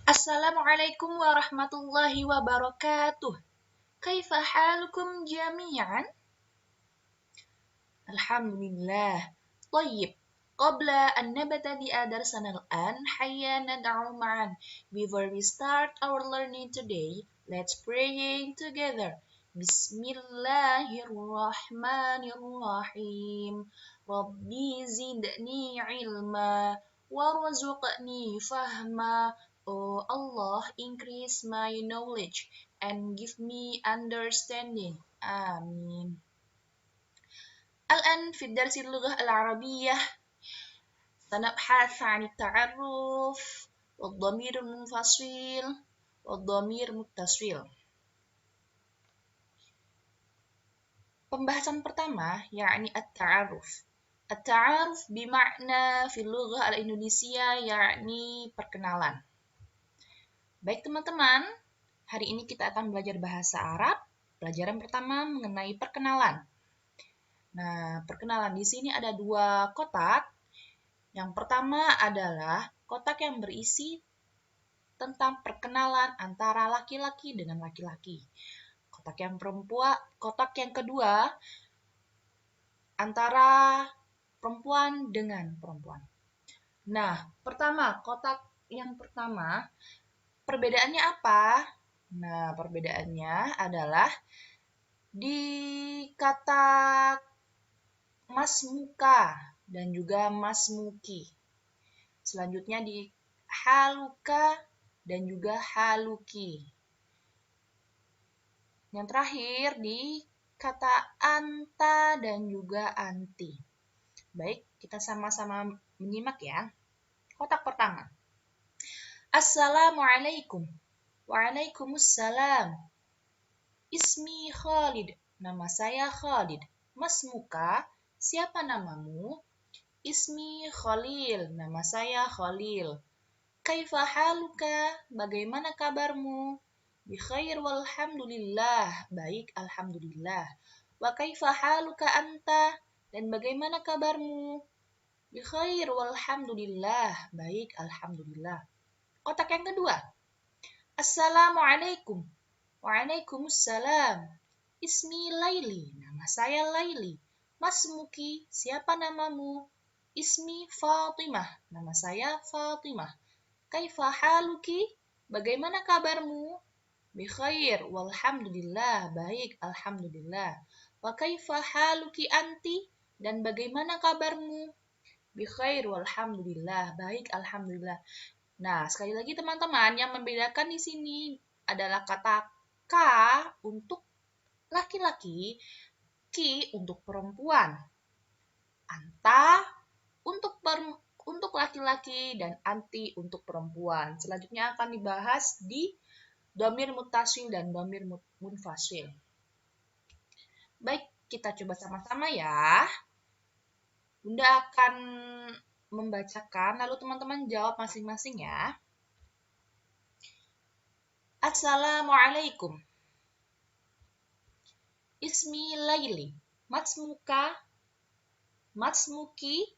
Assalamualaikum warahmatullahi wabarakatuh. Kaifa halukum jami'an? Alhamdulillah. طيب. قبل أن نبتدئ درسنا الآن حيا ندعو معا. Before we start our learning today, let's pray together. Bismillahirrahmanirrahim. Rabbi zidni ilma warzuqni fahma. Oh Allah, increase my knowledge and give me understanding. Amin. الآن في الدرس اللغة العربية سنبحث عن التعرف والضمير المنفصل والضمير المتصل. Pembahasan pertama yakni at-ta'aruf. At-ta'aruf bimakna fil lughah al-Indonesia yakni perkenalan. Baik teman-teman, hari ini kita akan belajar bahasa Arab. Pelajaran pertama mengenai perkenalan. Nah, perkenalan di sini ada dua kotak. Yang pertama adalah kotak yang berisi tentang perkenalan antara laki-laki dengan laki-laki. Kotak yang kedua antara perempuan dengan perempuan. Nah, kotak yang pertama, perbedaannya apa? Nah, perbedaannya adalah di kata masmuka dan juga masmuki. Selanjutnya di haluka dan juga haluki. Yang terakhir di kata anta dan juga anti. Baik, kita sama-sama menyimak ya. Kotak pertama. Assalamualaikum. Waalaikumsalam. Ismi Khalid. Nama saya Khalid. Masmuka, siapa namamu? Ismi Khalil. Nama saya Khalil. Kaifa haluka? Bagaimana kabarmu? Bikhair walhamdulillah. Baik, alhamdulillah. Wa kaifa haluka anta? Dan bagaimana kabarmu? Bikhair walhamdulillah. Baik, alhamdulillah. Kotak yang kedua. Assalamualaikum. Waalaikumsalam. Ismi Laili. Nama saya Laili. Masmuki, siapa namamu? Ismi Fatimah. Nama saya Fatimah. Kaifa haluki? Bagaimana kabarmu? Bikhair walhamdulillah. Baik, alhamdulillah. Wa kaifa haluki anti? Dan bagaimana kabarmu? Bikhair walhamdulillah. Baik, alhamdulillah. Nah, sekali lagi teman-teman, yang membedakan di sini adalah kata ka untuk laki-laki, ki untuk perempuan, anta untuk laki-laki, dan anti untuk perempuan. Selanjutnya akan dibahas di dhamir muttasil dan dhamir munfasil. Baik, kita coba sama-sama ya. Bunda akan membacakan, lalu teman-teman jawab masing-masing ya. Assalamualaikum. Ismi Laili. Masmuka. Masmuki.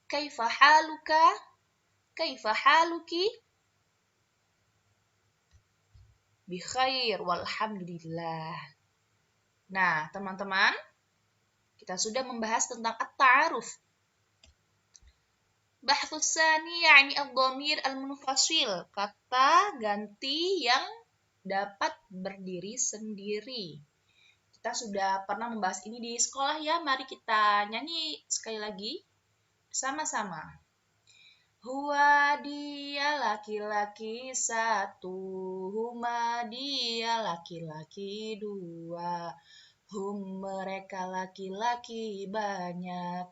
Kaifa haluka? Kaifa haluki? Bikhair walhamdulillah. Nah, teman-teman, kita sudah membahas tentang at-ta'aruf. Bahthus tsani yakni ad-dhamir al-munfasil, kata ganti yang dapat berdiri sendiri. Kita sudah pernah membahas ini di sekolah ya. Mari kita nyanyi sekali lagi sama-sama. Huwa dia laki-laki satu, huma dia laki-laki dua, hum mereka laki-laki banyak,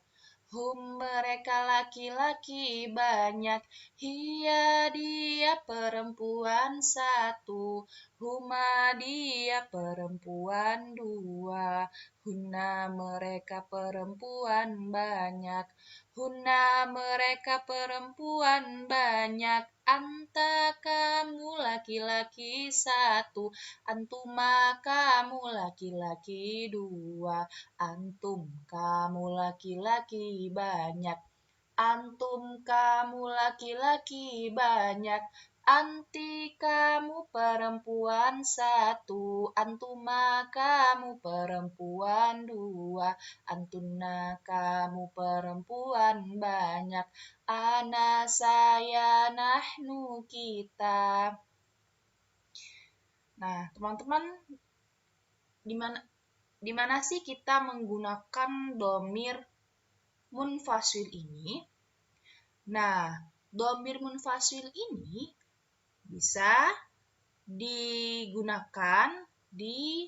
hum mereka laki-laki banyak, hiya dia perempuan satu, huma dia perempuan dua, hunna mereka perempuan banyak, hunna mereka perempuan banyak, anta kamu laki-laki satu, antuma kamu laki-laki dua, antum kamu laki-laki banyak. Antum kamu laki-laki banyak, anti kamu perempuan satu, antuma kamu perempuan dua, antuna kamu perempuan banyak, ana saya nahnu kita. Nah, teman-teman, di mana sih kita menggunakan domir munfasil ini? Nah, domir munfasil ini bisa digunakan di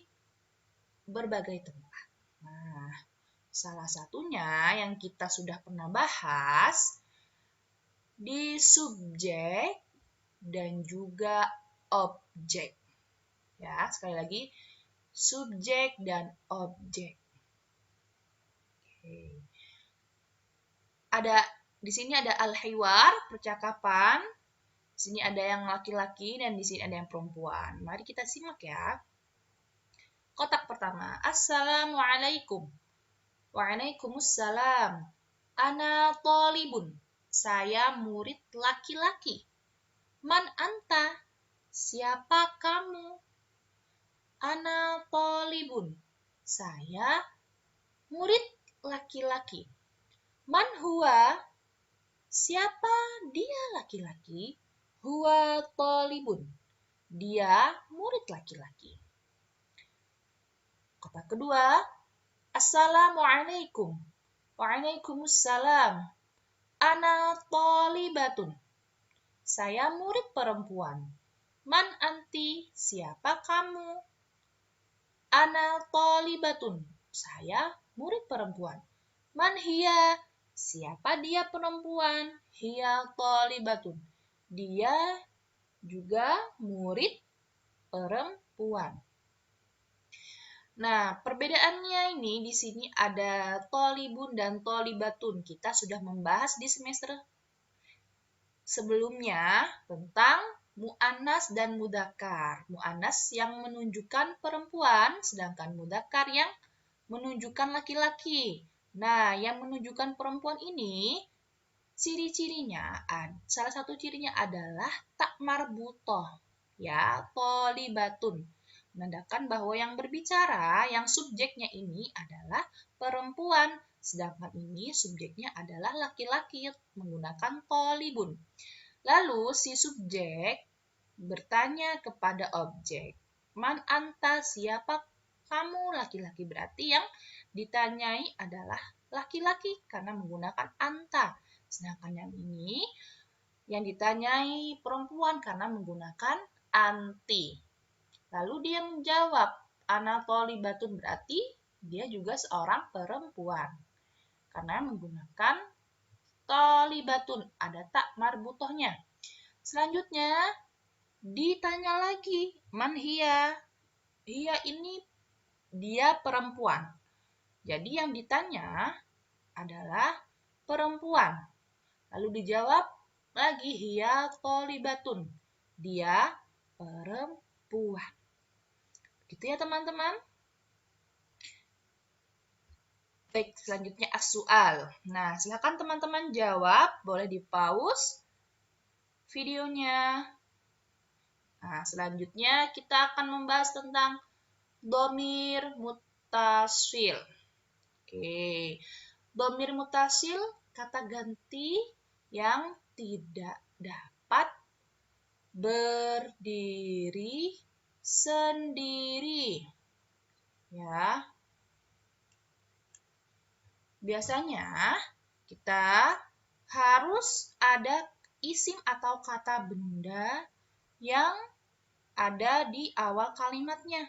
berbagai tempat. Nah, salah satunya yang kita sudah pernah bahas di subjek dan juga objek. Ya, sekali lagi subjek dan objek. Oke. Di sini ada al-hiwar, percakapan. Di sini ada yang laki-laki dan di sini ada yang perempuan. Mari kita simak ya. Kotak pertama, Assalamualaikum. Waalaikumsalam. Ana tolibun. Saya murid laki-laki. Man anta? Siapa kamu? Ana tolibun. Saya murid laki-laki. Man huwa? Siapa dia laki-laki? Huwa tolibun. Dia murid laki-laki. Kata kedua, Assalamualaikum. Waalaikumsalam. Ana tolibatun. Saya murid perempuan. Man anti? Siapa kamu? Ana tolibatun. Saya murid perempuan. Man hiya? Siapa dia perempuan? Hiya tolibatun. Dia juga murid perempuan. Nah, perbedaannya ini di sini ada tolibun dan tolibatun. Kita sudah membahas di semester sebelumnya tentang mu'annas dan mudzakkar. Mu'annas yang menunjukkan perempuan, sedangkan mudzakkar yang menunjukkan laki-laki. Nah, yang menunjukkan perempuan ini, ciri-cirinya, salah satu cirinya adalah tak marbutoh, ya, tolibatun. Menandakan bahwa yang berbicara, yang subjeknya ini adalah perempuan, sedangkan ini subjeknya adalah laki-laki menggunakan tolibun. Lalu si subjek bertanya kepada objek, man anta? Siapa kamu? Laki-laki, berarti yang ditanyai adalah laki-laki karena menggunakan anta. Sedangkan yang ini yang ditanyai perempuan karena menggunakan anti. Lalu dia menjawab, ana tolibatun, berarti dia juga seorang perempuan. Karena menggunakan tolibatun, ada tak marbutohnya. Selanjutnya, ditanya lagi, man hiya? Hiya ini dia perempuan. Jadi yang ditanya adalah perempuan. Lalu dijawab lagi, hiya tolibatun. Dia perempuan. Gitu ya teman-teman. Baik, selanjutnya as-su'al. Nah, silakan teman-teman jawab, boleh di-pause videonya. Nah, selanjutnya kita akan membahas tentang domir mutasil. Oke, domir mutasil kata ganti yang tidak dapat berdiri sendiri. Ya. Biasanya kita harus ada isim atau kata benda yang ada di awal kalimatnya.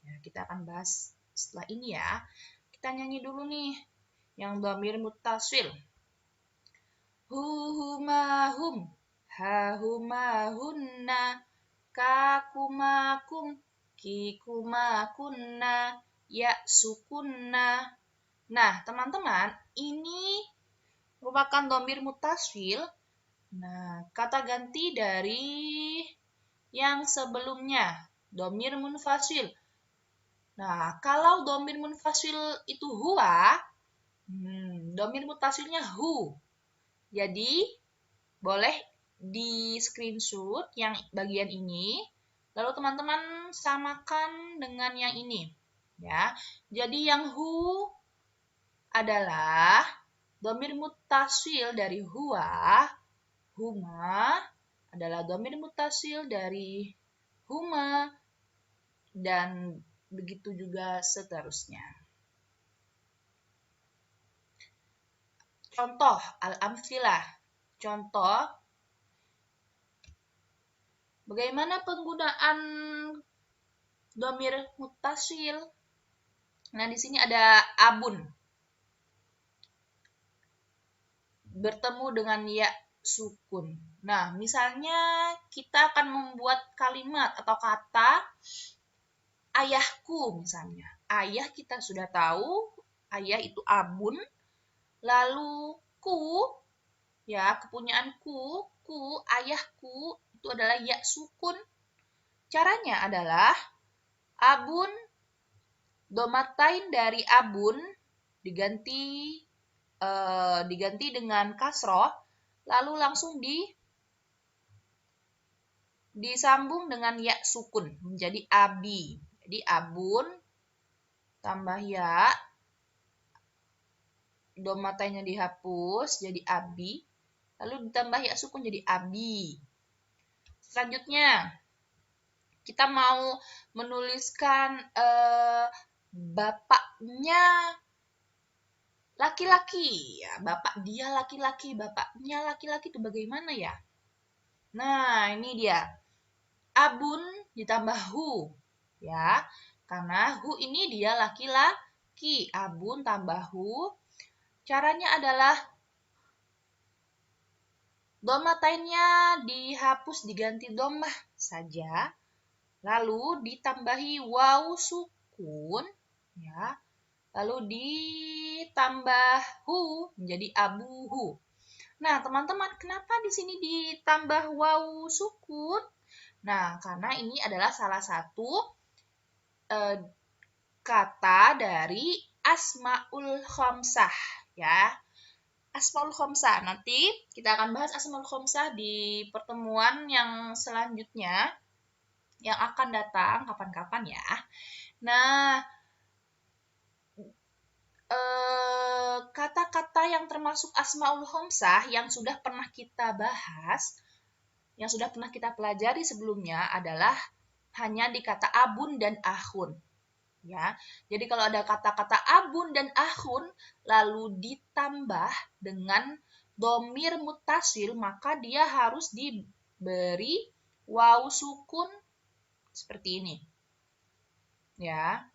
Ya, kita akan bahas setelah ini ya. Kita nyanyi dulu nih yang dhamir muttasil. Hum, hahumahunna, kakumakum, kikumakunna, ya'sukunna. Nah, teman-teman, ini merupakan dhamir muttasil. Nah, kata ganti dari yang sebelumnya, dhamir munfasil. Nah, kalau dhamir munfasil itu huwa, dhamir muttasilnya hu. Jadi, boleh di screenshot yang bagian ini, lalu teman-teman samakan dengan yang ini. Ya, jadi yang hu adalah dhamir muttasil dari huwa, huma adalah dhamir muttasil dari huma, dan begitu juga seterusnya. Contoh al-amthilah. Contoh, bagaimana penggunaan dhamir muttasil? Nah, di sini ada abun bertemu dengan ya sukun. Nah, misalnya kita akan membuat kalimat atau kata ayahku misalnya. Ayah kita sudah tahu, ayah itu abun. Lalu ku, ya kepunyaanku, ku, ayahku itu adalah ya sukun. Caranya adalah abun, domatain dari abun diganti dengan kasroh, lalu langsung disambung dengan ya sukun menjadi abi. Jadi abun tambah ya, domatainya dihapus jadi abi, lalu ditambah ya sukun jadi abi. Selanjutnya, kita mau menuliskan bapaknya laki-laki. Ya, bapak dia laki-laki, bapaknya laki-laki itu bagaimana ya? Nah, ini dia. Abun ditambah hu. Ya, karena hu ini dia laki-laki. Abun tambah hu. Caranya adalah domatainnya dihapus diganti domah saja. Lalu ditambahi waw sukun. Ya, lalu ditambah hu menjadi abuhu. Nah, teman-teman, kenapa di sini ditambah waw sukun? Nah, karena ini adalah salah satu kata dari asmaul khamsah, ya. Asmaul khamsah. Nanti kita akan bahas asmaul khamsah di pertemuan yang selanjutnya yang akan datang kapan-kapan ya. Nah, kata-kata yang termasuk asmaul khamsah yang sudah pernah kita bahas, yang sudah pernah kita pelajari sebelumnya adalah hanya di kata abun dan ahun. Ya, jadi kalau ada kata-kata abun dan ahun lalu ditambah dengan domir mutasil, maka dia harus diberi waw sukun seperti ini. Ya.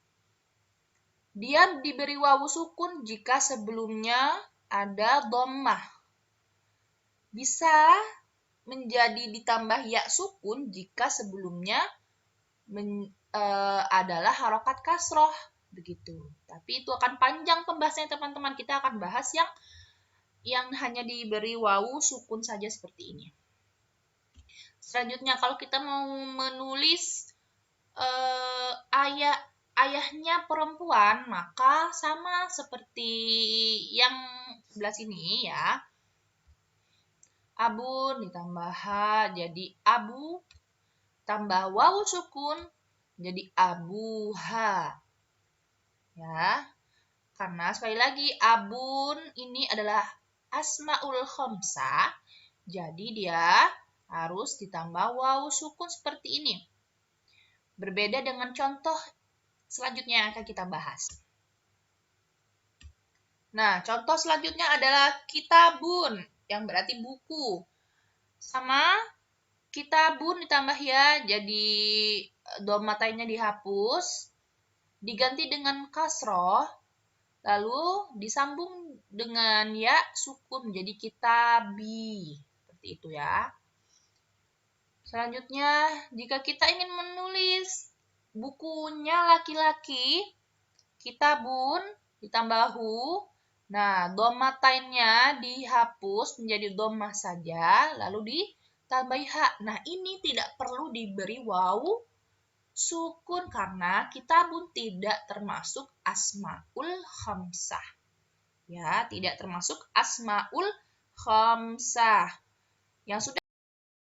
Dia diberi waw sukun jika sebelumnya ada dhammah. Bisa menjadi ditambah ya sukun jika sebelumnya adalah harokat kasroh, begitu. Tapi itu akan panjang pembahasannya teman-teman. Kita akan bahas yang hanya diberi waw sukun saja seperti ini. Selanjutnya, kalau kita mau menulis ayahnya perempuan, maka sama seperti yang sebelah sini ya. Abun ditambah ha jadi abu, tambah waw sukun jadi abuha. Ya. Karena sekali lagi abun ini adalah asmaul khamsah, jadi dia harus ditambah waw sukun seperti ini. Berbeda dengan contoh selanjutnya yang akan kita bahas. Nah, contoh selanjutnya adalah kitabun, yang berarti buku. Sama kitabun ditambah ya, jadi domatainya dihapus, diganti dengan kasroh, lalu disambung dengan ya sukun menjadi kitabi. Seperti itu ya. Selanjutnya, jika kita ingin menulis bukunya laki-laki, kitabun ditambah hu. Nah, domatainnya dihapus menjadi domah saja, lalu ditambahi ha. Nah, ini tidak perlu diberi waw sukun karena kitabun tidak termasuk asmaul khamsah. Ya, tidak termasuk asmaul khamsah. Yang sudah